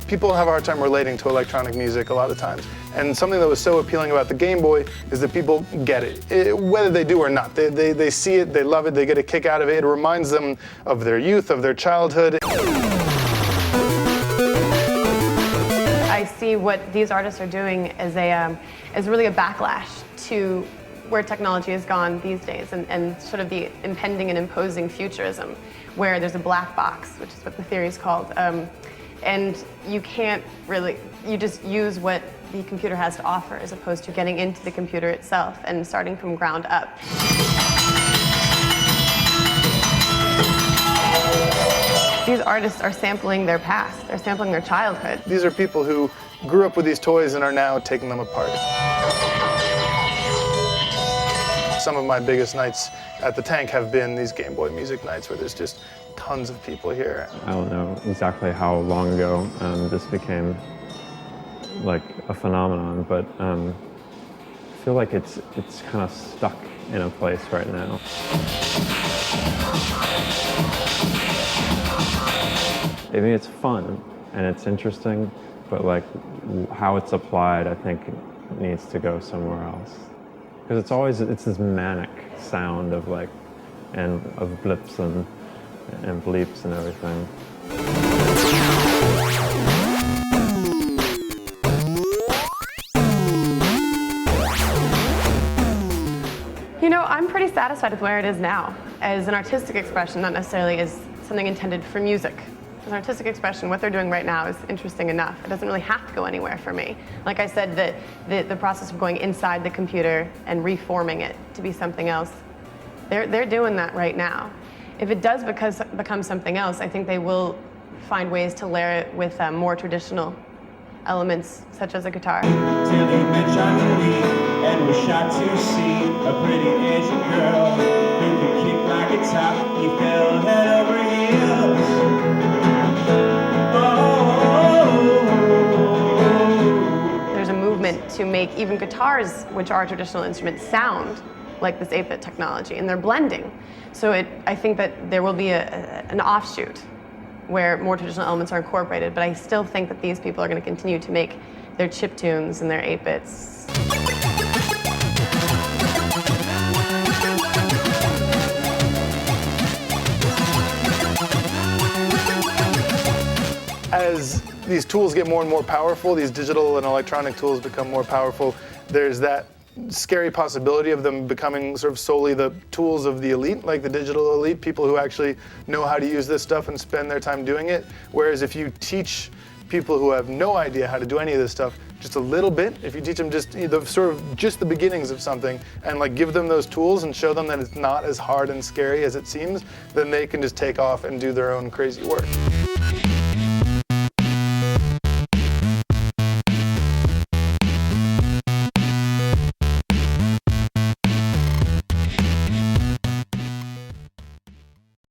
people have a hard time relating to electronic music a lot of times. And something that was so appealing about the Game Boy is that people get it, whether they do or not. They see it, they love it, they get a kick out of it. It reminds them of their youth, of their childhood. I see what these artists are doing as really a backlash to where technology has gone these days, and sort of the impending and imposing futurism, where there's a black box, which is what the theory is called, and you can't really, you just use what the computer has to offer as opposed to getting into the computer itself and starting from ground up. These artists are sampling their past, they're sampling their childhood. These are people who grew up with these toys and are now taking them apart. Some of my biggest nights at the Tank have been these Game Boy music nights where there's just tons of people here. I don't know exactly how long ago this became like a phenomenon, but I feel like it's kind of stuck in a place right now. I mean, it's fun and it's interesting, but like how it's applied, I think needs to go somewhere else. Because it's this manic sound of like, and of blips and bleeps and everything. You know, I'm pretty satisfied with where it is now, as an artistic expression, not necessarily as something intended for music. As an artistic expression, what they're doing right now is interesting enough. It doesn't really have to go anywhere for me. Like I said, the process of going inside the computer and reforming it to be something else, they're doing that right now. If it does become something else, I think they will find ways to layer it with more traditional elements, such as a guitar. Taylor met Jean-Louis and was shocked to see a pretty Asian girl who could kick like a top. He fell head over heels. There's a movement to make even guitars, which are traditional instruments, sound like this 8-bit technology, and they're blending. So I think that there will be an offshoot where more traditional elements are incorporated, but I still think that these people are going to continue to make their chiptunes and their 8-bits. As these tools get more and more powerful, these digital and electronic tools become more powerful, there's that scary possibility of them becoming sort of solely the tools of the elite, like the digital elite, people who actually know how to use this stuff and spend their time doing it. Whereas if you teach people who have no idea how to do any of this stuff just a little bit, if you teach them just the beginnings of something and like give them those tools and show them that it's not as hard and scary as it seems, then they can just take off and do their own crazy work.